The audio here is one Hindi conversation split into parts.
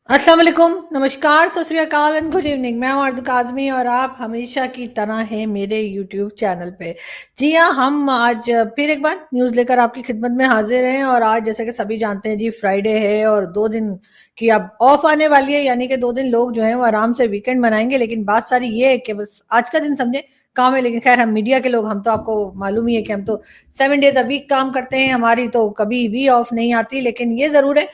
अस्सलाम वालेकुम, नमस्कार, सत श्री अकाल एंड गुड इवनिंग। मैं हूं आरज़ू काज़मी और आप हमेशा की तरह हैं मेरे यूट्यूब चैनल पे। जी हाँ, हम आज फिर एक बार न्यूज़ लेकर आपकी खिदमत में हाजिर हैं और आज जैसे कि सभी जानते हैं जी फ्राइडे है और 2 दिन की अब ऑफ आने वाली है, यानी कि 2 दिन लोग जो हैं वो आराम से वीकेंड मनाएंगे। लेकिन बात सारी ये है कि बस आज का दिन समझे काम है। लेकिन खैर हम मीडिया के लोग, हम तो आपको मालूम ही है कि हम तो 7 डेज अ वीक काम करते हैं, हमारी तो कभी भी ऑफ नहीं आती। लेकिन ये ज़रूर है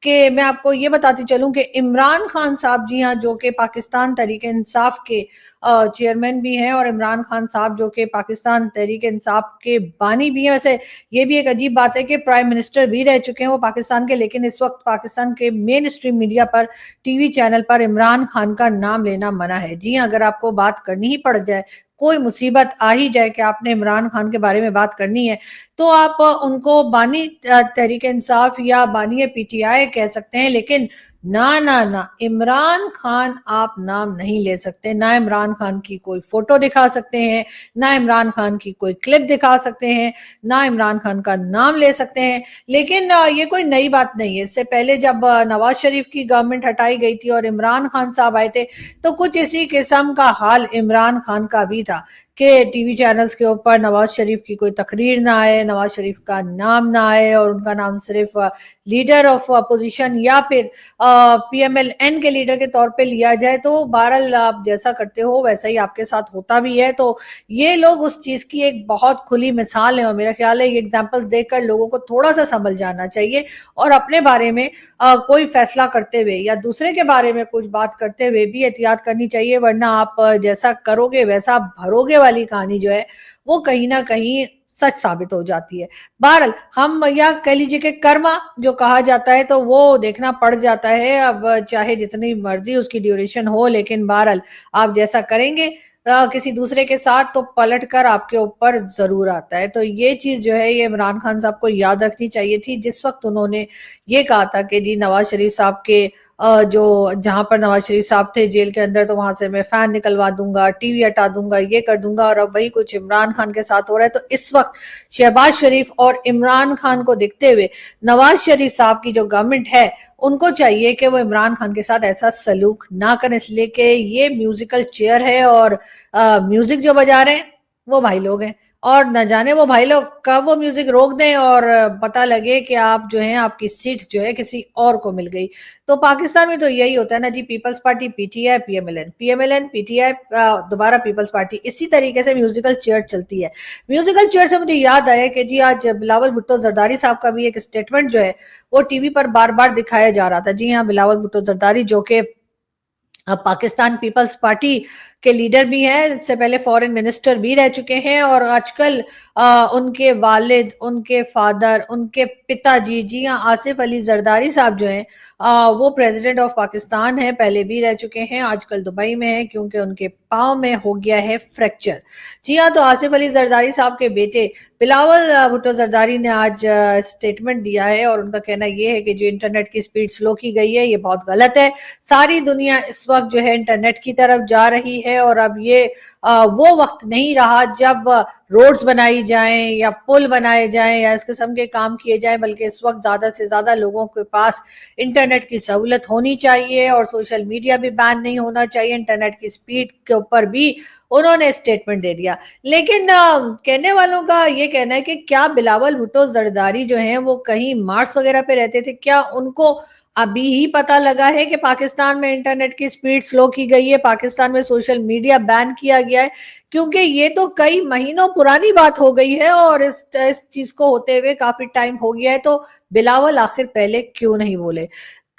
कि मैं आपको ये बताती चलूं कि इमरान खान साहब, जी हाँ, जो कि पाकिस्तान तहरीक इंसाफ के चेयरमैन भी हैं और इमरान खान साहब जो कि पाकिस्तान तहरीक इंसाफ के बानी भी हैं। वैसे ये भी एक अजीब बात है कि प्राइम मिनिस्टर भी रह चुके हैं वो पाकिस्तान के, लेकिन इस वक्त पाकिस्तान के मेन स्ट्रीम मीडिया पर, टीवी चैनल पर इमरान खान का नाम लेना मना है। जी हाँ, अगर आपको बात करनी ही पड़ जाए, कोई मुसीबत आ ही जाए कि आपने इमरान खान के बारे में बात करनी है, तो आप उनको बानी तहरीक इंसाफ या बानी पीटीआई कह सकते हैं। लेकिन ना ना ना, इमरान खान आप नाम नहीं ले सकते। ना इमरान खान की कोई फोटो दिखा सकते हैं, ना इमरान खान की कोई क्लिप दिखा सकते हैं, ना इमरान खान का नाम ले सकते हैं। लेकिन ये कोई नई बात नहीं है। इससे पहले जब नवाज शरीफ की गवर्नमेंट हटाई गई थी और इमरान खान साहब आए थे, तो कुछ इसी किस्म का हाल इमरान खान का भी था कि टीवी चैनल्स के ऊपर नवाज शरीफ की कोई तकरीर ना आए, नवाज शरीफ का नाम ना आए और उनका नाम सिर्फ लीडर ऑफ अपोजिशन या फिर पीएमएलएन के लीडर के तौर पे लिया जाए। तो बहरहाल आप जैसा करते हो वैसा ही आपके साथ होता भी है। तो ये लोग उस चीज की एक बहुत खुली मिसाल है और मेरा ख्याल है ये एग्जाम्पल्स देखकर लोगों को थोड़ा सा समझ जाना चाहिए और अपने बारे में कोई फैसला करते हुए या दूसरे के बारे में कुछ बात करते हुए भी एहतियात करनी चाहिए। वरना आप जैसा करोगे वैसा भरोगे वाली कहानी जो है वो कहीं ना कहीं सच साबित हो जाती है। बहरहाल हम या कह लीजिए कि कर्मा जो कहा जाता है तो वो देखना पड़ जाता है। अब चाहे जितनी मर्जी उसकी ड्यूरेशन हो, लेकिन बहरहाल आप जैसा करेंगे किसी दूसरे के साथ तो पलट कर आपके ऊपर जरूर आता है। तो ये चीज जो है ये इमरान खान साहब को याद रखनी चाहिए थी जिस वक्त उन्होंने ये कहा था कि जी नवाज शरीफ साहब के जो जहां पर नवाज शरीफ साहब थे जेल के अंदर, तो वहां से मैं फैन निकलवा दूंगा, टीवी हटा दूंगा, ये कर दूंगा। और अब वही कुछ इमरान खान के साथ हो रहा है। तो इस वक्त शहबाज शरीफ और इमरान खान को देखते हुए नवाज शरीफ साहब की जो गवर्नमेंट है उनको चाहिए कि वो इमरान खान के साथ ऐसा सलूक ना करें, इसलिए कि ये म्यूजिकल चेयर है और म्यूजिक जो बजा रहे हैं वो भाई लोग हैं और न जाने वो भाई लोग कब वो म्यूजिक रोक दें और पता लगे कि आप जो है आपकी सीट जो है किसी और को मिल गई। तो पाकिस्तान में तो यही होता है ना जी, peoples party PTI PMLN, PMLN PTI, दोबारा पीपल्स पार्टी, इसी तरीके से म्यूजिकल चेयर चलती है। म्यूजिकल चेयर से मुझे याद आया कि जी आज बिलावल भुट्टो जरदारी साहब का भी एक स्टेटमेंट जो है वो टीवी पर बार बार दिखाया जा रहा था। जी हाँ, बिलावल भुट्टो जरदारी जो कि अब पाकिस्तान पीपल्स पार्टी के लीडर भी हैं, इससे पहले फॉरेन मिनिस्टर भी रह चुके हैं और आजकल उनके वालिद, उनके फादर, उनके पिताजी, जी हाँ, आसिफ अली जरदारी साहब जो हैं वो प्रेसिडेंट ऑफ पाकिस्तान है, पहले भी रह चुके हैं, आजकल दुबई में है क्योंकि उनके पाँव में हो गया है फ्रैक्चर। जी हाँ, तो आसिफ अली जरदारी साहब के बेटे बिलावल भुट्टो जरदारी ने आज स्टेटमेंट दिया है और उनका कहना यह है कि जो इंटरनेट की स्पीड स्लो की गई है ये बहुत गलत है। सारी दुनिया इस वक्त जो है इंटरनेट की तरफ जा रही है और अब ये वो वक्त नहीं रहा जब रोड्स बनाई जाएं या पुल बनाए जाएं या इस किस्म के काम किए जाएं, बल्कि इस वक्त ज्यादा से ज्यादा लोगों के पास इंटरनेट की सहूलत होनी चाहिए और सोशल मीडिया भी बैन नहीं होना चाहिए। इंटरनेट की स्पीड के ऊपर भी उन्होंने स्टेटमेंट दे दिया। लेकिन कहने वालों का ये कहना है कि क्या बिलावल भुट्टो जरदारी जो हैं वो कहीं मार्स वगैरह पे रहते थे? क्या उनको अभी ही पता लगा है कि पाकिस्तान में इंटरनेट की स्पीड स्लो की गई है, पाकिस्तान में सोशल मीडिया बैन किया गया है? क्योंकि ये तो कई महीनों पुरानी बात हो गई है और इस चीज को होते हुए काफी टाइम हो गया है। तो बिलावल आखिर पहले क्यों नहीं बोले?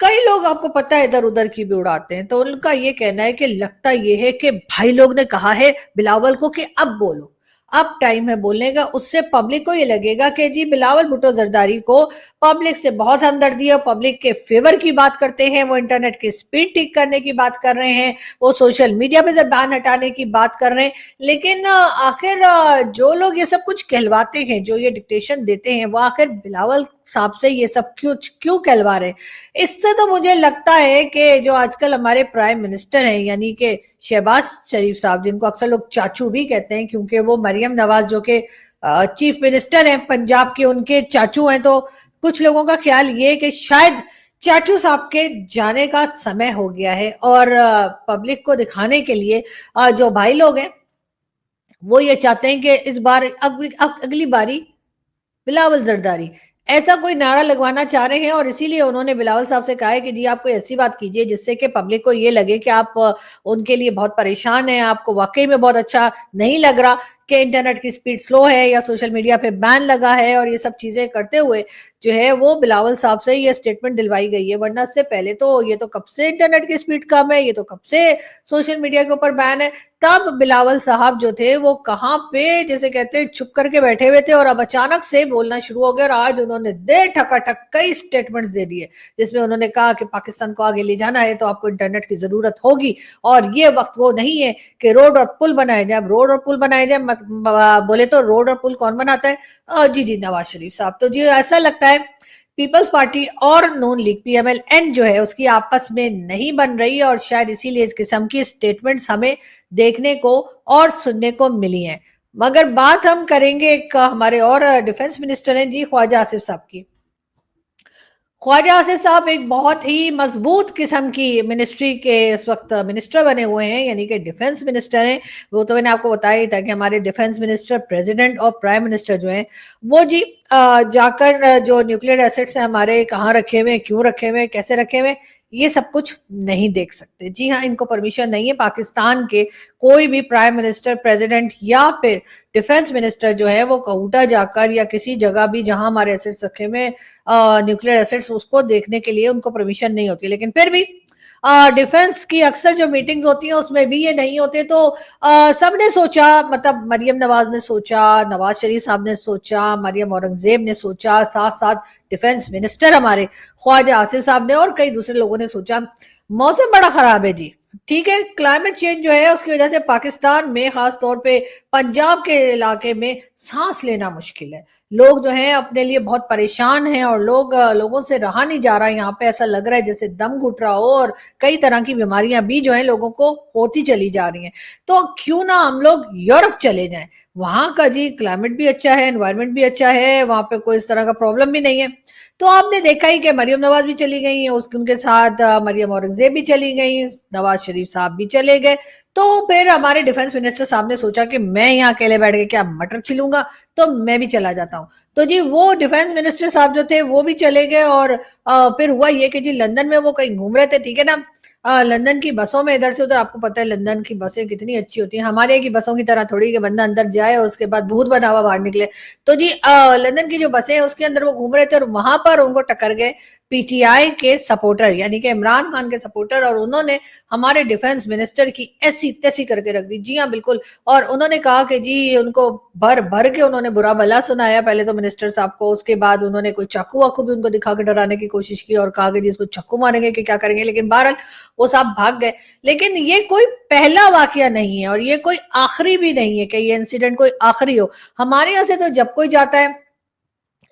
कई लोग आपको पता है इधर उधर की भी उड़ाते हैं, तो उनका ये कहना है कि लगता ये है कि भाई लोग ने कहा है बिलावल को कि अब बोलो, अब टाइम है बोलने का। उससे पब्लिक को ये लगेगा कि जी बिलावल भुट्टो जरदारी को पब्लिक से बहुत हमदर्दी है, पब्लिक के फेवर की बात करते हैं, वो इंटरनेट की स्पीड ठीक करने की बात कर रहे हैं, वो सोशल मीडिया पे से बैन हटाने की बात कर रहे हैं। लेकिन आखिर जो लोग ये सब कुछ कहलवाते हैं, जो ये डिक्टेशन देते हैं, वो आखिर बिलावल साहब से ये सब क्यों क्यों कहलवा रहे हैं? इससे तो मुझे लगता है कि जो आजकल हमारे प्राइम मिनिस्टर हैं यानी कि शहबाज शरीफ साहब, जिनको अक्सर लोग चाचू भी कहते हैं क्योंकि वो मरियम नवाज जो के चीफ मिनिस्टर हैं पंजाब के, उनके चाचू हैं, तो कुछ लोगों का ख्याल ये है कि शायद चाचू साहब के जाने का समय हो गया है और पब्लिक को दिखाने के लिए जो भाई लोग हैं वो ये चाहते हैं कि इस बार अगली बारी बिलावल जरदारी, ऐसा कोई नारा लगवाना चाह रहे हैं और इसीलिए उन्होंने बिलावल साहब से कहा है कि जी आप कोई ऐसी बात कीजिए जिससे कि पब्लिक को ये लगे कि आप उनके लिए बहुत परेशान हैं, आपको वाकई में बहुत अच्छा नहीं लग रहा कि इंटरनेट की स्पीड स्लो है या सोशल मीडिया पे बैन लगा है, और ये सब चीजें करते हुए जो है वो बिलावल साहब से ये स्टेटमेंट दिलवाई गई है। वरना से पहले तो ये तो कब से इंटरनेट की स्पीड कम है, ये तो कब से सोशल मीडिया के ऊपर बैन है। तब बिलावल साहब जो थे वो कहाँ पे जैसे कहते हैं चुप करके बैठे हुए थे और अब अचानक से बोलना शुरू हो गया और आज उन्होंने दे ठकाठक कई स्टेटमेंट्स दे दिए जिसमें उन्होंने कहा कि पाकिस्तान को आगे ले जाना है तो आपको इंटरनेट की जरूरत होगी और ये वक्त वो नहीं है कि रोड और पुल बनाए जाए। रोड और पुल बनाए जाए बोले तो रोड और पुल कौन बनाता है? जी जी नवाज शरीफ साहब। तो जी ऐसा लगता है पीपल्स पार्टी और नून लीग पीएमएल-एन जो है उसकी आपस में नहीं बन रही है और शायद इसीलिए इस किस्म की स्टेटमेंट्स हमें देखने को और सुनने को मिली हैं। मगर बात हम करेंगे एक हमारे और डिफेंस मिनिस्टर हैं जी ख्वाजा आसिफ साहब की। ख्वाजा आसिफ साहब एक बहुत ही मजबूत किस्म की मिनिस्ट्री के इस वक्त मिनिस्टर बने हुए हैं, यानी कि डिफेंस मिनिस्टर हैं। वो तो मैंने आपको बताया ही था कि हमारे डिफेंस मिनिस्टर प्रेसिडेंट और प्राइम मिनिस्टर जो हैं वो जी जाकर जो न्यूक्लियर एसेट्स हैं हमारे कहाँ रखे हुए हैं, क्यों रखे हुए हैं, कैसे रखे हुए हैं, ये सब कुछ नहीं देख सकते। जी हाँ, इनको परमिशन नहीं है पाकिस्तान के कोई भी प्राइम मिनिस्टर, प्रेसिडेंट या फिर डिफेंस मिनिस्टर जो है वो कऊटा जाकर या किसी जगह भी जहां हमारे एसेट्स रखे हुए न्यूक्लियर एसेट्स उसको देखने के लिए उनको परमिशन नहीं होती। लेकिन फिर भी डिफेंस की अक्सर जो मीटिंग्स होती हैं उसमें भी ये नहीं होते। तो सबने सोचा, मतलब मरियम नवाज ने सोचा, नवाज शरीफ साहब ने सोचा, मरियम औरंगजेब ने सोचा, साथ साथ डिफेंस मिनिस्टर हमारे ख्वाजा आसिफ साहब ने और कई दूसरे लोगों ने सोचा मौसम बड़ा खराब है जी। ठीक है, क्लाइमेट चेंज जो है उसकी वजह से पाकिस्तान में खास तौर पे पंजाब के इलाके में सांस लेना मुश्किल है। लोग जो हैं अपने लिए बहुत परेशान हैं और लोगों से रहा नहीं जा रहा है। यहाँ पे ऐसा लग रहा है जैसे दम घुट रहा हो और कई तरह की बीमारियां भी जो है लोगों को होती चली जा रही हैं। तो क्यों ना हम लोग यूरोप चले जाएं, वहां का जी क्लाइमेट भी अच्छा है, एनवायरमेंट भी अच्छा है, वहां पे कोई इस तरह का प्रॉब्लम भी नहीं है। तो आपने देखा ही कि मरियम नवाज भी चली गई, उसके उनके साथ मरियम औरंगजेब भी चली गई, नवाज शरीफ साहब भी चले गए। तो फिर हमारे डिफेंस मिनिस्टर साहब ने सोचा कि मैं यहाँ अकेले बैठ के क्या मटर छिलूंगा, तो मैं भी चला जाता हूँ। तो जी वो डिफेंस मिनिस्टर साहब जो थे वो भी चले गए और फिर हुआ ये कि जी लंदन में वो कहीं घूम रहे थे, ठीक है ना। लंदन की बसों में इधर से उधर, आपको पता है लंदन की बसें कितनी अच्छी होती हैं, हमारे की बसों की तरह थोड़ी कि बंदा अंदर जाए और उसके बाद भूत बना हुआ बाहर निकले। तो जी लंदन की जो बसें हैं उसके अंदर वो घूम रहे थे और वहां पर उनको टक्कर गए पीटीआई के सपोर्टर, यानी कि इमरान खान के सपोर्टर, और उन्होंने हमारे डिफेंस मिनिस्टर की ऐसी तैसी करके रख दी। जी हाँ बिल्कुल। और उन्होंने कहा कि जी उनको भर भर के उन्होंने बुरा भला सुनाया पहले तो मिनिस्टर साहब को, उसके बाद उन्होंने कोई चाकू वाकू भी उनको दिखा के डराने की कोशिश की और कहा कि जी इसको चाकू मारेंगे कि क्या करेंगे। लेकिन बहरहाल वो साहब भाग गए। लेकिन ये कोई पहला वाकया नहीं है और ये कोई आखिरी भी नहीं है कि ये इंसिडेंट कोई आखिरी हो। हमारे यहाँ से तो जब कोई जाता है,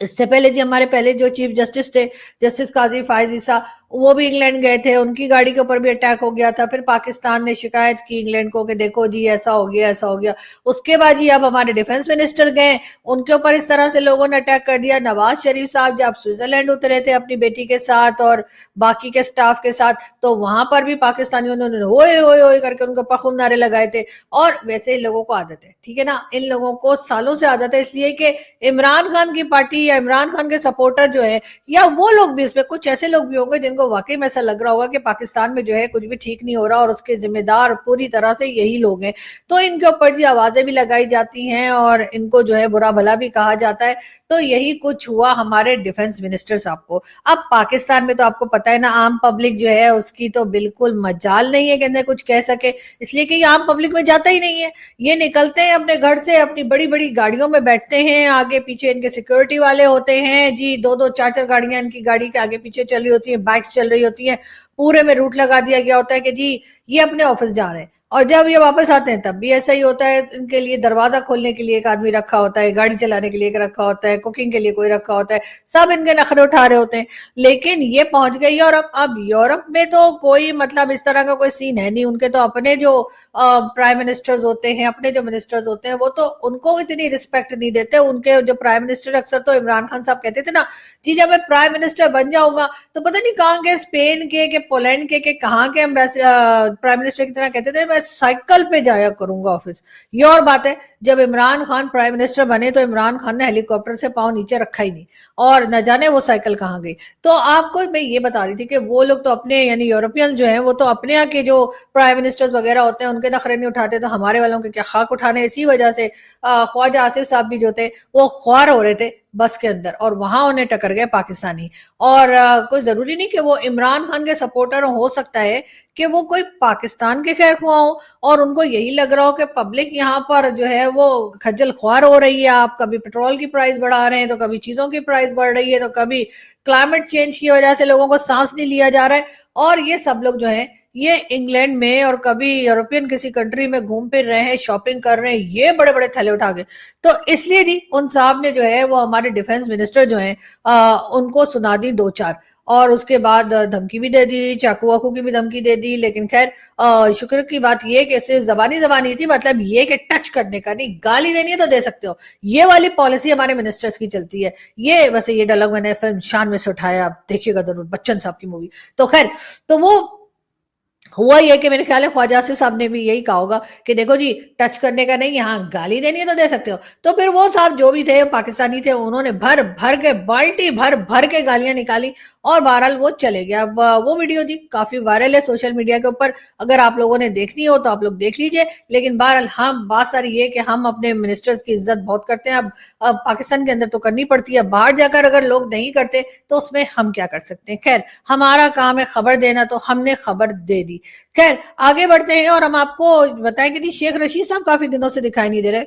इससे पहले जी हमारे पहले जो चीफ जस्टिस थे जस्टिस काजी फायज ईसा, वो भी इंग्लैंड गए थे, उनकी गाड़ी के ऊपर भी अटैक हो गया था। फिर पाकिस्तान ने शिकायत की इंग्लैंड को कि देखो जी ऐसा हो गया ऐसा हो गया। उसके बाद जी अब हमारे डिफेंस मिनिस्टर गए, उनके ऊपर इस तरह से लोगों ने अटैक कर दिया। नवाज शरीफ साहब जब स्विट्जरलैंड उतरे थे अपनी बेटी के साथ और बाकी के स्टाफ के साथ, तो वहां पर भी पाकिस्तानियों ने ओए ओए ओए करके उनके ऊपर खूब नारे लगाए थे। और वैसे इन लोगों को आदत है, ठीक है ना, इन लोगों को सालों से आदत है, इसलिए कि इमरान खान की पार्टी या इमरान खान के सपोर्टर जो है या वो लोग भी, इसमें कुछ ऐसे लोग भी होंगे जिनको वाकई में ऐसा लग रहा होगा कि पाकिस्तान में जो है कुछ भी ठीक नहीं हो रहा और उसके जिम्मेदार पूरी तरह से यही लोग हैं। तो इनके ऊपर जी आवाजें भी लगाई जाती हैं और इनको जो है बुरा भला भी कहा जाता है। तो यही कुछ हुआ हमारे डिफेंस मिनिस्टर साहब को। अब पाकिस्तान में तो आपको पता है ना, आम पब्लिक जो है उसकी तो बिल्कुल मजाल नहीं है कि कुछ कह सके, इसलिए कि आम पब्लिक में जाता ही नहीं है। ये निकलते हैं अपने घर से, अपनी बड़ी बड़ी गाड़ियों में बैठते हैं, आगे पीछे इनके सिक्योरिटी वाले होते हैं जी, दो दो चार चार गाड़ियां इनकी गाड़ी के आगे पीछे चल रही होती है, बाइक्स चल रही होती है, पूरे में रूट लगा दिया गया होता है कि जी ये अपने ऑफिस जा रहे हैं। और जब ये वापस आते हैं तब भी ऐसा ही होता है, इनके लिए दरवाजा खोलने के लिए एक आदमी रखा होता है, गाड़ी चलाने के लिए एक रखा होता है, कुकिंग के लिए कोई रखा होता है, सब इनके नखरे उठा रहे होते हैं। लेकिन ये पहुंच गए यूरोप। अब यूरोप में तो कोई मतलब इस तरह का कोई सीन है नहीं, उनके तो अपने जो प्राइम मिनिस्टर्स होते हैं, अपने जो मिनिस्टर्स होते हैं, वो तो उनको इतनी रिस्पेक्ट नहीं देते। उनके जो प्राइम मिनिस्टर, अक्सर तो इमरान खान साहब कहते थे ना, जी जब मैं प्राइम मिनिस्टर बन जाऊंगा तो पता नहीं कहाँ के, स्पेन के पोलैंड के कहाँ के प्राइम मिनिस्टर की तरह कहते थे, मैं साइकिल पे जाया करूंगा ऑफिस। ये और बात है, जब इमरान खान प्राइम मिनिस्टर बने तो इमरान खान ने हेलीकॉप्टर से पांव नीचे रखा ही नहीं, और न जाने वो साइकिल कहाँ गई। तो आपको मैं ये बता रही थी कि वो लोग तो अपने, यानी यूरोपियन जो है, वो तो अपने यहाँ के जो प्राइम मिनिस्टर्स वगैरह होते हैं उनके नखरे नहीं उठाते, तो हमारे वालों के क्या खाक उठाने। इसी वजह से ख्वाजा आसिफ साहब भी जो थे वो ख्वार हो रहे थे बस के अंदर, और वहां उन्हें टकर गए पाकिस्तानी। और कोई जरूरी नहीं कि वो इमरान खान के सपोर्टर हो सकता है कि वो कोई पाकिस्तान के खैर ख्वाह हो, और उनको यही लग रहा हो कि पब्लिक यहाँ पर जो है वो खज्जल ख्वार हो रही है। आप कभी पेट्रोल की प्राइस बढ़ा रहे हैं, तो कभी चीजों की प्राइस बढ़ रही है, तो कभी क्लाइमेट चेंज की वजह से लोगों को सांस नहीं लिया जा रहा है। और ये सब लोग जो है ये इंग्लैंड में और कभी यूरोपियन किसी कंट्री में घूम फिर रहे हैं, शॉपिंग कर रहे हैं, ये बड़े बड़े थैले उठा के। तो इसलिए जी उन साहब ने जो है वो हमारे डिफेंस मिनिस्टर जो है उनको सुना दी दो चार, और उसके बाद धमकी भी दे दी, चाकू वाकू की भी धमकी दे दी। लेकिन खैर शुक्र की बात ये कि सिर्फ जबानी जबानी थी, मतलब ये कि टच करने का नहीं, गाली देनी है तो दे सकते हो, ये वाली पॉलिसी हमारे मिनिस्टर्स की चलती है। ये वैसे ये डायलॉग मैंने फिल्म शान में से उठाया, आप देखिएगा जरूर, बच्चन साहब की मूवी। तो खैर, तो वो हुआ ये कि मेरे ख्याल है ख्वाजा आसिफ साहब ने भी यही कहा होगा कि देखो जी, टच करने का नहीं, यहाँ गाली देनी है तो दे सकते हो। तो फिर वो साहब जो भी थे पाकिस्तानी थे, उन्होंने भर भर के, बाल्टी भर भर के गालियां निकाली, और बहरहाल वो चले गया। अब वो वीडियो जी काफी वायरल है सोशल मीडिया के ऊपर, अगर आप लोगों ने देखनी हो तो आप लोग देख लीजिए। लेकिन बहरहाल हम बात सारी ये कि हम अपने मिनिस्टर्स की इज्जत बहुत करते हैं। अब पाकिस्तान के अंदर तो करनी पड़ती है, बाहर जाकर अगर लोग नहीं करते तो उसमें हम क्या कर सकते हैं। खैर, हमारा काम है खबर देना, तो हमने खबर दे दी। खैर, आगे बढ़ते हैं और हम आपको बताएं कि जी शेख रशीद साहब काफी दिनों से दिखाई नहीं दे रहे।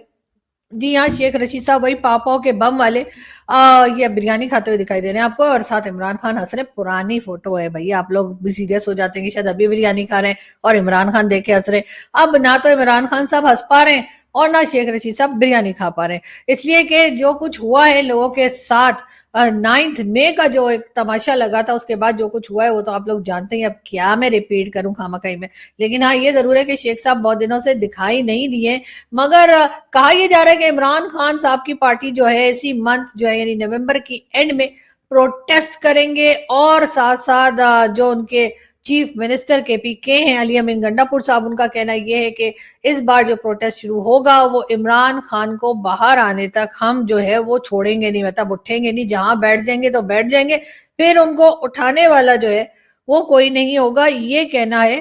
जी हाँ, शेख रशीद साहब वही पापाओं के बम वाले ये बिरयानी खाते हुए दिखाई दे रहे हैं आपको, और साथ इमरान खान हंस रहे। पुरानी फोटो है भैया, आप लोग भी सीरियस हो जाते हैं कि शायद अभी बिरयानी खा रहे हैं और इमरान खान देख के हंस रहे। अब ना तो इमरान खान साहब हंस पा रहे हैं और ना शेख रशीद साहब बिरयानी खा पा रहे हैं, इसलिए कि जो कुछ हुआ है लोगों के साथ 9 मई का जो एक तमाशा लगा था, उसके बाद जो कुछ हुआ है वो तो आप लोग जानते हैं। अब क्या मैं रिपीट करूं खामखा में। लेकिन हाँ, ये जरूर है कि शेख साहब बहुत दिनों से दिखाई नहीं दिए, मगर कहा यह जा रहा है कि इमरान खान साहब की पार्टी जो है इसी मंथ जो है, यानी नवंबर की एंड में प्रोटेस्ट करेंगे। और साथ साथ जो उनके चीफ मिनिस्टर के हैं अली अमीन गंडापुर साहब, उनका कहना यह है कि इस बार जो प्रोटेस्ट शुरू होगा वो इमरान खान को बाहर आने तक हम जो है वो छोड़ेंगे नहीं, मतलब उठेंगे नहीं। जहां बैठ जाएंगे तो बैठ जाएंगे, फिर उनको उठाने वाला जो है वो कोई नहीं होगा। ये कहना है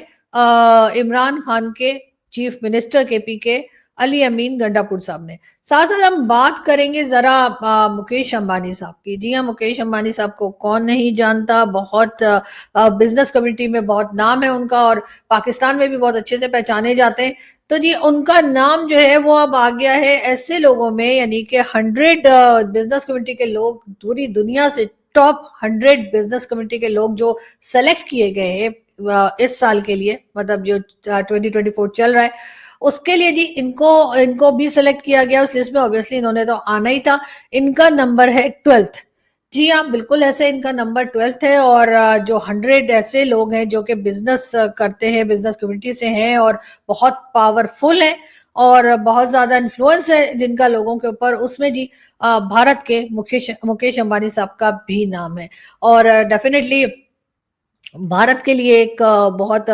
इमरान खान के चीफ मिनिस्टर के अली अमीन गंडापुर साहब ने। साथ साथ हम बात करेंगे जरा मुकेश अंबानी साहब की। जी हाँ, मुकेश अंबानी साहब को कौन नहीं जानता, बहुत बिजनेस कम्युनिटी में बहुत नाम है उनका, और पाकिस्तान में भी बहुत अच्छे से पहचाने जाते हैं। तो जी उनका नाम जो है वो अब आ गया है ऐसे लोगों में, यानी कि 100 बिजनेस कम्युनिटी के लोग, पूरी दुनिया से टॉप 100 बिजनेस कम्युनिटी के लोग जो सेलेक्ट किए गए हैं इस साल के लिए, मतलब जो 2024 चल रहा है उसके लिए जी इनको इनको भी सिलेक्ट किया गया उस लिस्ट में। ऑब्वियसली इन्होंने तो आना ही था। इनका नंबर है 12th। जी हाँ, बिल्कुल ऐसे इनका नंबर 12th है। और जो 100 ऐसे लोग हैं जो कि बिजनेस करते हैं, बिजनेस कम्युनिटी से हैं और बहुत पावरफुल हैं और बहुत ज्यादा इन्फ्लुएंस है जिनका लोगों के ऊपर, उसमें जी भारत के मुकेश अंबानी साहब का भी नाम है। और डेफिनेटली भारत के लिए एक बहुत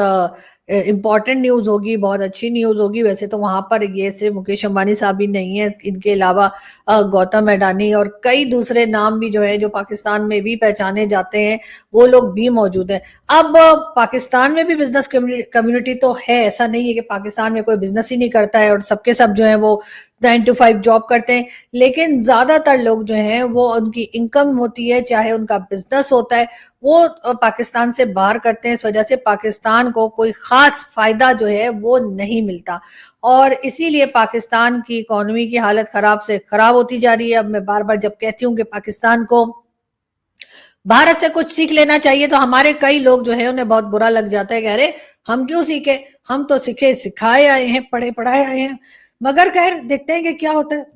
इम्पॉर्टेंट न्यूज होगी, बहुत अच्छी न्यूज होगी। वैसे तो वहां पर ये सिर्फ मुकेश अंबानी साहब ही नहीं है, इनके अलावा गौतम अडानी और कई दूसरे नाम भी जो है, जो पाकिस्तान में भी पहचाने जाते हैं, वो लोग भी मौजूद हैं। अब पाकिस्तान में भी बिजनेस कम्युनिटी तो है, ऐसा नहीं है कि पाकिस्तान में कोई बिजनेस ही नहीं करता है और सबके सब जो है वो 9 to 5 जॉब करते हैं। लेकिन ज्यादातर लोग जो हैं वो उनकी इनकम होती है, चाहे उनका बिजनेस होता है, वो पाकिस्तान से बाहर करते हैं। इस वजह से पाकिस्तान को कोई खास फायदा जो है वो नहीं मिलता, और इसीलिए पाकिस्तान की इकोनॉमी की हालत खराब से खराब होती जा रही है। अब मैं बार बार जब कहती हूँ कि पाकिस्तान को भारत से कुछ सीख लेना चाहिए, तो हमारे कई लोग जो है उन्हें बहुत बुरा लग जाता है कि अरे हम क्यों सीखे, हम तो सीखे सिखाए आए हैं, पढ़े पढ़ाए आए हैं। मगर खैर देखते हैं कि क्या होता है।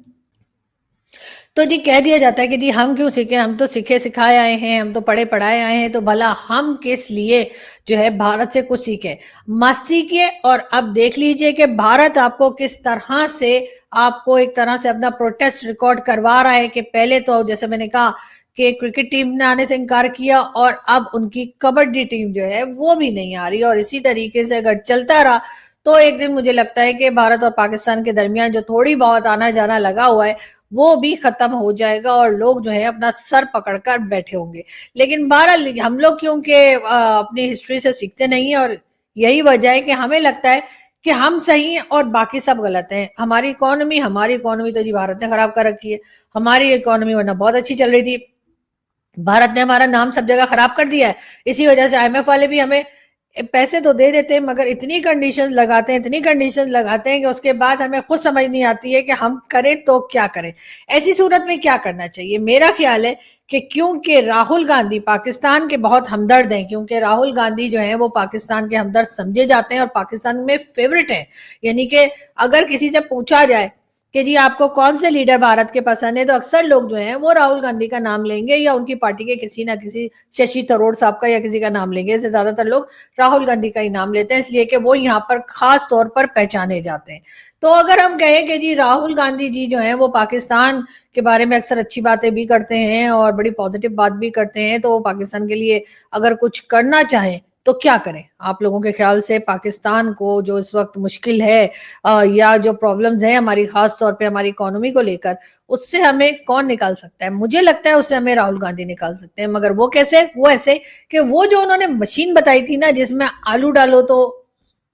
तो जी कह दिया जाता है कि जी हम क्यों सीखे, हम तो सीखे सिखाए आए हैं, हम तो पढ़े पढ़ाए आए हैं, तो भला हम किस लिए जो है भारत से कुछ सीखे। मत सीखिए और अब देख लीजिए कि भारत आपको किस तरह से, आपको एक तरह से अपना प्रोटेस्ट रिकॉर्ड करवा रहा है कि पहले तो जैसे मैंने कहा कि क्रिकेट टीम ने आने से इनकार किया और अब उनकी कबड्डी टीम जो है वो भी नहीं आ रही, और इसी तरीके से अगर चलता रहा तो एक दिन मुझे लगता है कि भारत और पाकिस्तान के दरमियान जो थोड़ी बहुत आना जाना लगा हुआ है वो भी खत्म हो जाएगा और लोग जो है अपना सर पकड़कर बैठे होंगे। लेकिन बहरहाल हम लोग क्योंकि अपनी हिस्ट्री से सीखते नहीं है, और यही वजह है कि हमें लगता है कि हम सही हैं और बाकी सब गलत हैं। हमारी इकोनॉमी तो जी भारत ने खराब कर रखी है। हमारी इकोनॉमी वरना बहुत अच्छी चल रही थी। भारत ने हमारा नाम सब जगह खराब कर दिया है। इसी वजह से आईएमएफ वाले भी हमें पैसे तो दे देते हैं, मगर इतनी कंडीशन लगाते हैं कि उसके बाद हमें खुद समझ नहीं आती है कि हम करें तो क्या करें। ऐसी सूरत में क्या करना चाहिए? मेरा ख्याल है कि क्योंकि राहुल गांधी पाकिस्तान के बहुत हमदर्द हैं, क्योंकि राहुल गांधी जो है वो पाकिस्तान के हमदर्द समझे जाते हैं और पाकिस्तान में फेवरेट हैं। यानी कि अगर किसी से पूछा जाए कि जी आपको कौन से लीडर भारत के पसंद है, तो अक्सर लोग जो हैं वो राहुल गांधी का नाम लेंगे या उनकी पार्टी के किसी ना किसी, शशि थरूर साहब का या किसी का नाम लेंगे। इससे ज्यादातर लोग राहुल गांधी का ही नाम लेते हैं, इसलिए कि वो यहाँ पर खास तौर पर पहचाने जाते हैं। तो अगर हम कहें कि जी राहुल गांधी जी जो है वो पाकिस्तान के बारे में अक्सर अच्छी बातें भी करते हैं और बड़ी पॉजिटिव बात भी करते हैं, तो वो पाकिस्तान के लिए अगर कुछ करना चाहें तो क्या करें? आप लोगों के ख्याल से पाकिस्तान को जो इस वक्त मुश्किल है या जो प्रॉब्लम्स है हमारी, खास तौर पे हमारी इकोनॉमी को लेकर, उससे हमें कौन निकाल सकता है? मुझे लगता है उससे हमें राहुल गांधी निकाल सकते हैं। मगर वो कैसे? वो ऐसे कि वो जो उन्होंने मशीन बताई थी ना जिसमें आलू डालो तो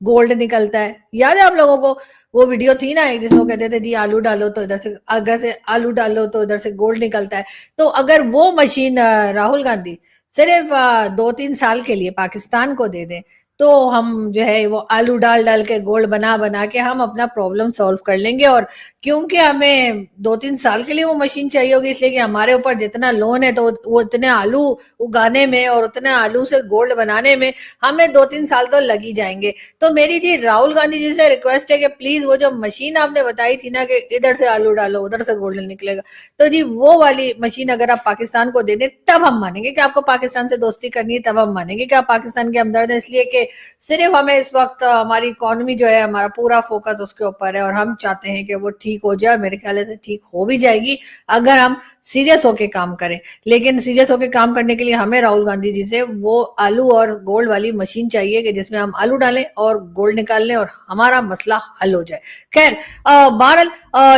गोल्ड निकलता है, याद है आप लोगों को? वो वीडियो थी ना जिसमें वो कहते थे जी आलू डालो तो इधर से, अगर से आलू डालो तो इधर से गोल्ड निकलता है। तो अगर वो मशीन राहुल गांधी सिर्फ 2-3 साल के लिए पाकिस्तान को दे दें, तो हम जो है वो आलू डाल डाल के गोल्ड बना बना के हम अपना प्रॉब्लम सॉल्व कर लेंगे। और क्योंकि हमें 2-3 साल के लिए वो मशीन चाहिए होगी, इसलिए कि हमारे ऊपर जितना लोन है तो वो इतने आलू उगाने में और उतने आलू से गोल्ड बनाने में हमें 2-3 साल तो लग ही जाएंगे। तो मेरी जी राहुल गांधी जी से रिक्वेस्ट है कि प्लीज वो जो मशीन आपने बताई थी ना कि इधर से आलू डालो उधर से गोल्ड निकलेगा, तो जी वो वाली मशीन अगर आप पाकिस्तान को दे दें तब हम मानेंगे कि आपको पाकिस्तान से दोस्ती करनी है, तब हम मानेंगे कि आप पाकिस्तान के हमदर्द हैं। इसलिए कि सिर्फ हमें इस वक्त हमारी इकोनॉमी जो है हमारा पूरा फोकस उसके ऊपर है और हम चाहते हैं कि वो ठीक हो जाए, और मेरे ख्याल से ठीक हो भी जाएगी अगर हम सीरियस होके काम करें। लेकिन सीरियस होके काम करने के लिए हमें राहुल गांधी जी से वो आलू और गोल्ड वाली मशीन चाहिए कि जिसमें हम आलू डालें और गोल्ड निकाल लें और हमारा मसला हल हो जाए। खैर बहरहाल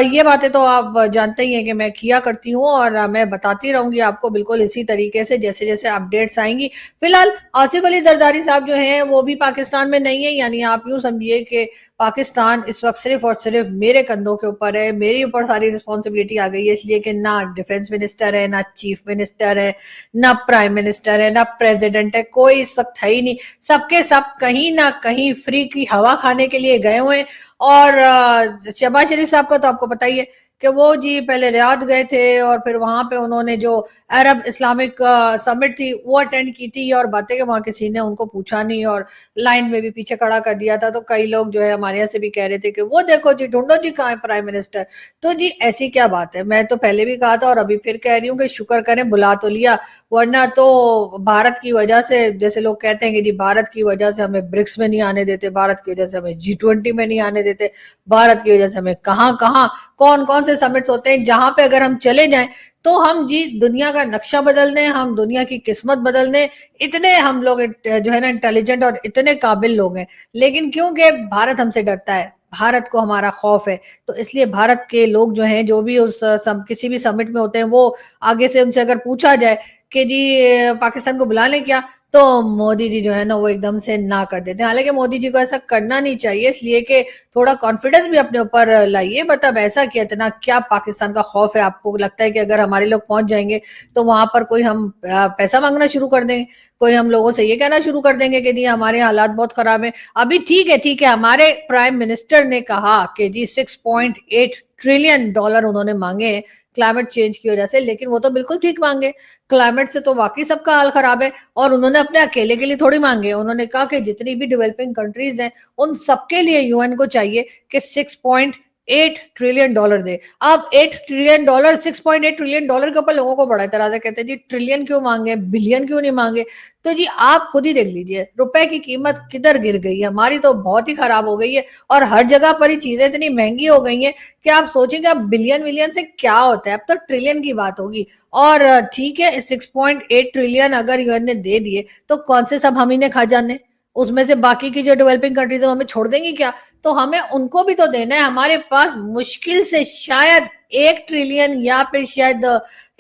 ये बातें तो आप जानते ही हैं कि मैं किया करती हूँ और मैं बताती रहूंगी आपको बिल्कुल इसी तरीके से जैसे जैसे अपडेट्स आएंगी। फिलहाल आसिफ अली जरदारी साहब जो हैं वो भी पाकिस्तान में नहीं है, यानी आप यूं समझिए कि पाकिस्तान इस वक्त सिर्फ और सिर्फ मेरे कंधों के ऊपर है, मेरे ऊपर सारी रिस्पॉन्सिबिलिटी आ गई है। इसलिए कि ना डिफेंस मिनिस्टर है, ना चीफ मिनिस्टर है, ना प्राइम मिनिस्टर है, ना प्रेसिडेंट है, कोई इस वक्त है ही नहीं। सबके सब कहीं ना कहीं फ्री की हवा खाने के लिए गए हुए हैं। और शहबाज शरीफ साहब का तो आपको पता ही है कि वो जी पहले रियाद गए थे और फिर वहां पे उन्होंने जो अरब इस्लामिक समिट थी वो अटेंड की थी, और बातें कि वहां किसी ने उनको पूछा नहीं और लाइन में भी पीछे खड़ा कर दिया था। तो कई लोग जो है हमारे यहाँ से भी कह रहे थे कि वो देखो जी ढूंढो जी कहाँ है प्राइम मिनिस्टर। तो जी ऐसी क्या बात है? मैं तो पहले भी कहा था और अभी फिर कह रही हूँ कि शुक्र करें बुला तो लिया, वरना तो भारत की वजह से, जैसे लोग कहते हैं कि जी भारत की वजह से हमें ब्रिक्स में नहीं आने देते, भारत की वजह से हमें G20 में नहीं आने देते, भारत की वजह से हमें कहाँ कहाँ कौन कौन से समिट्स होते हैं जहां पे अगर हम चले जाएं तो हम जी दुनिया का नक्शा बदल दें, हम दुनिया की किस्मत बदल दें। इतने हम लोग जो है ना इंटेलिजेंट और इतने काबिल लोग हैं, लेकिन क्योंकि भारत हमसे डरता है, भारत को हमारा खौफ है, तो इसलिए भारत के लोग जो हैं जो भी उस किसी भी समिट में होते हैं वो आगे से उनसे अगर पूछा जाए कि जी पाकिस्तान को बुला लें क्या, तो मोदी जी जो है ना वो एकदम से ना कर देते हैं। हालांकि मोदी जी को ऐसा करना नहीं चाहिए, इसलिए कि थोड़ा कॉन्फिडेंस भी अपने ऊपर लाइए। मतलब ऐसा कि इतना क्या पाकिस्तान का खौफ है? आपको लगता है कि अगर हमारे लोग पहुंच जाएंगे तो वहां पर कोई हम पैसा मांगना शुरू कर देंगे, कोई हम लोगों से ये कहना शुरू कर देंगे कि जी हमारे हालात बहुत खराब है? अभी ठीक है, हमारे प्राइम मिनिस्टर ने कहा कि जी $6.8 ट्रिलियन उन्होंने मांगे हैं क्लाइमेट चेंज की वजह से, लेकिन वो तो बिल्कुल ठीक मांगे। क्लाइमेट से तो वाकई सबका हाल खराब है, और उन्होंने अपने अकेले के लिए थोड़ी मांगे। उन्होंने कहा कि जितनी भी डेवलपिंग कंट्रीज हैं उन सबके लिए यूएन को चाहिए कि 6.8 ट्रिलियन डॉलर दे। अब 8 ट्रिलियन डॉलर, 6.8 ट्रिलियन डॉलर के ऊपर लोगों को बड़ा इतराज है, कहते हैं जी ट्रिलियन क्यों मांगे, बिलियन क्यों नहीं मांगे। तो जी आप खुद ही देख लीजिए रुपए की कीमत किधर गिर गई है, हमारी तो बहुत ही खराब हो गई है, और हर जगह पर ही चीजें इतनी महंगी हो गई हैं कि आप सोचेंगे अब बिलियन विलियन से क्या होता है, अब तो ट्रिलियन की बात होगी। और ठीक है, 6.8 ट्रिलियन अगर यूएन ने दे दिए तो कौन से सब हम ही ने खा जाने, उसमें से बाकी की जो डेवलपिंग कंट्रीज हमें छोड़ देंगी क्या? तो हमें उनको भी तो देना है। हमारे पास मुश्किल से शायद 1 ट्रिलियन या फिर शायद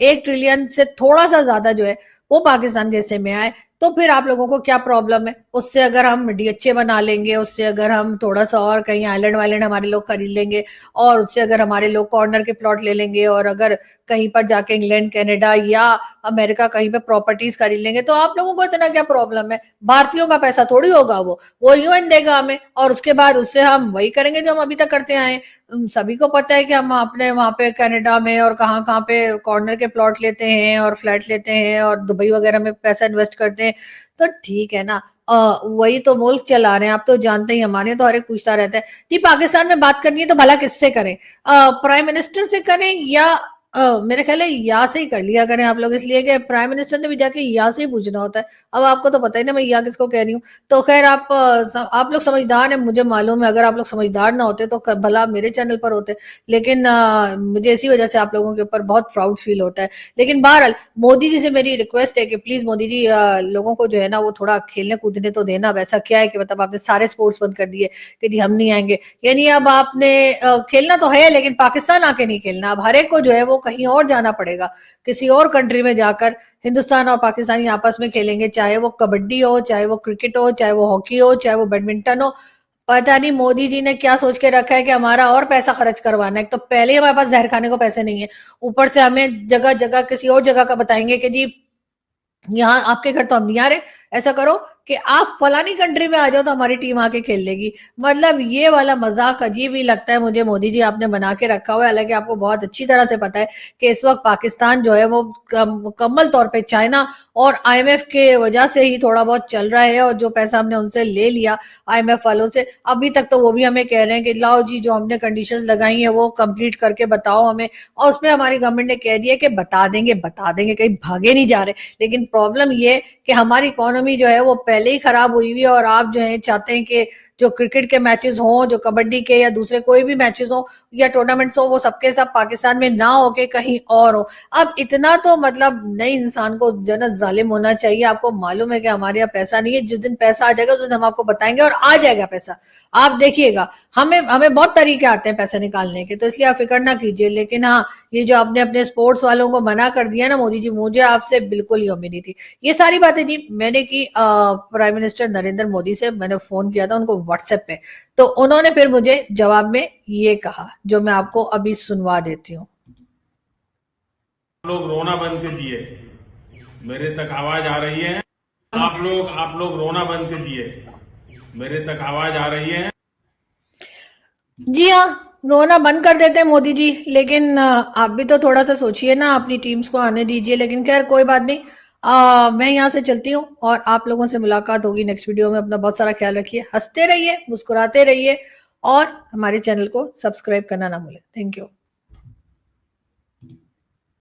1 ट्रिलियन से थोड़ा सा ज्यादा जो है वो पाकिस्तान के हिस्से में आए, तो फिर आप लोगों को क्या प्रॉब्लम है? उससे अगर हम डीएचए बना लेंगे, उससे अगर हम थोड़ा सा और कहीं आइलैंड वाइलैंड हमारे लोग खरीद लेंगे, और उससे अगर हमारे लोग कॉर्नर के प्लॉट ले लेंगे, और अगर कहीं पर जाके इंग्लैंड, कनाडा या अमेरिका कहीं पे प्रॉपर्टीज खरीद लेंगे, तो आप लोगों को इतना क्या प्रॉब्लम है? भारतीयों का पैसा थोड़ी होगा वो यूएन देगा हमें, और उसके बाद उससे हम वही करेंगे जो हम अभी तक करते आए। सभी को पता है कि हम अपने वहां पे कनाडा में और कहाँ कहाँ पे कॉर्नर के प्लॉट लेते हैं और फ्लैट लेते हैं और दुबई वगैरह में पैसा इन्वेस्ट करते हैं। तो ठीक है ना, वही तो मुल्क चला रहे हैं। आप तो जानते ही, हमारे तो हर एक पूछता रहता है कि पाकिस्तान में बात करनी है तो भला किससे करें, प्राइम मिनिस्टर से करें या मेरे ख्याल है या से ही कर लिया करें आप लोग, इसलिए कि प्राइम मिनिस्टर ने भी जाके या से ही पूछना होता है। अब आपको तो पता ही ना मैं या किसको कह रही हूँ। तो खैर आप लोग समझदार हैं, मुझे मालूम है। अगर आप लोग समझदार ना होते तो भला मेरे चैनल पर होते, लेकिन मुझे इसी वजह से आप लोगों के ऊपर बहुत प्राउड फील होता है। लेकिन बहरहाल मोदी जी से मेरी रिक्वेस्ट है कि प्लीज मोदी जी लोगों को जो है ना वो थोड़ा खेलने कूदने तो देना। वैसा क्या है कि मतलब आपने सारे स्पोर्ट्स बंद कर दिए कि जी हम नहीं आएंगे, यानी अब आपने खेलना तो है लेकिन पाकिस्तान आके नहीं खेलना। अब हर एक को जो है वो कहीं और जाना पड़ेगा, किसी और कंट्री में जाकर हिंदुस्तान और पाकिस्तानी आपस में खेलेंगे, चाहे वो कबड्डी हो, चाहे वो क्रिकेट हो, चाहे वो हॉकी हो, चाहे वो बैडमिंटन हो। पता नहीं मोदी जी ने क्या सोच के रखा है कि हमारा और पैसा खर्च करवाना है। तो पहले ही हमारे पास जहर खाने को पैसे नहीं है, ऊपर से हमें जगह जगह किसी और जगह का बताएंगे कि जी यहाँ आपके घर तो हम नहीं आ रहे, ऐसा करो कि आप फलानी कंट्री में आ जाओ तो हमारी टीम आके खेल लेगी। मतलब ये वाला मजाक अजीब ही लगता है मुझे, मोदी जी आपने बना के रखा हुआ है। हालांकि आपको बहुत अच्छी तरह से पता है कि इस वक्त पाकिस्तान जो है वो मुकम्मल तौर पे चाइना और आईएमएफ के वजह से ही थोड़ा बहुत चल रहा है, और जो पैसा हमने उनसे ले लिया आईएमएफ वालों से, अभी तक तो वो भी हमें कह रहे हैं कि लाओ जी जो हमने कंडीशंस लगाई हैं वो कंप्लीट करके बताओ हमें। और उसमें हमारी गवर्नमेंट ने कह दिया कि बता देंगे बता देंगे, कहीं भागे नहीं जा रहे। लेकिन प्रॉब्लम ये कि हमारी इकोनॉमी जो है वो पहले ही खराब हुई हुई है, और आप जो है चाहते हैं कि जो क्रिकेट के मैचेस हों, जो कबड्डी के या दूसरे कोई भी मैचेस हो या टूर्नामेंट्स हो, वो सबके सब पाकिस्तान में ना हो के कहीं और हो। अब इतना तो मतलब नई इंसान को जन्नत जालिम होना चाहिए। आपको मालूम है कि हमारे यहाँ पैसा नहीं है, जिस दिन पैसा आ जाएगा उस दिन हम आपको बताएंगे, और आ जाएगा पैसा, आप देखिएगा। हमें हमें बहुत तरीके आते हैं पैसे निकालने के, तो इसलिए आप फिक्र ना कीजिए। लेकिन हाँ, ये जो आपने अपने स्पोर्ट्स वालों को मना कर दिया ना मोदी जी, मुझे आपसे बिल्कुल ही उम्मीद नहीं थी। ये सारी बातें जी मैंने की प्राइम मिनिस्टर नरेंद्र मोदी से, मैंने फोन किया था उनको व्हाट्सएप पे, तो उन्होंने फिर मुझे जवाब में ये कहा जो मैं आपको अभी सुनवा देती हूँ। लोग रोना बंद कीजिए, मेरे तक आवाज आ रही है। आप लोग रोना बंद कीजिए, मेरे तक आवाज आ रही है। जी हाँ, रोना बंद कर देते हैं मोदी जी, लेकिन आप भी तो थोड़ा सा सोचिए ना, अपनी टीम्स को आने दीजिए। लेकिन खैर कोई बात नहीं, मैं यहाँ से चलती हूँ और आप लोगों से मुलाकात होगी नेक्स्ट वीडियो में। अपना बहुत सारा ख्याल रखिए, हंसते रहिए, मुस्कुराते रहिए, और हमारे चैनल को सब्सक्राइब करना ना भूलें। Thank you.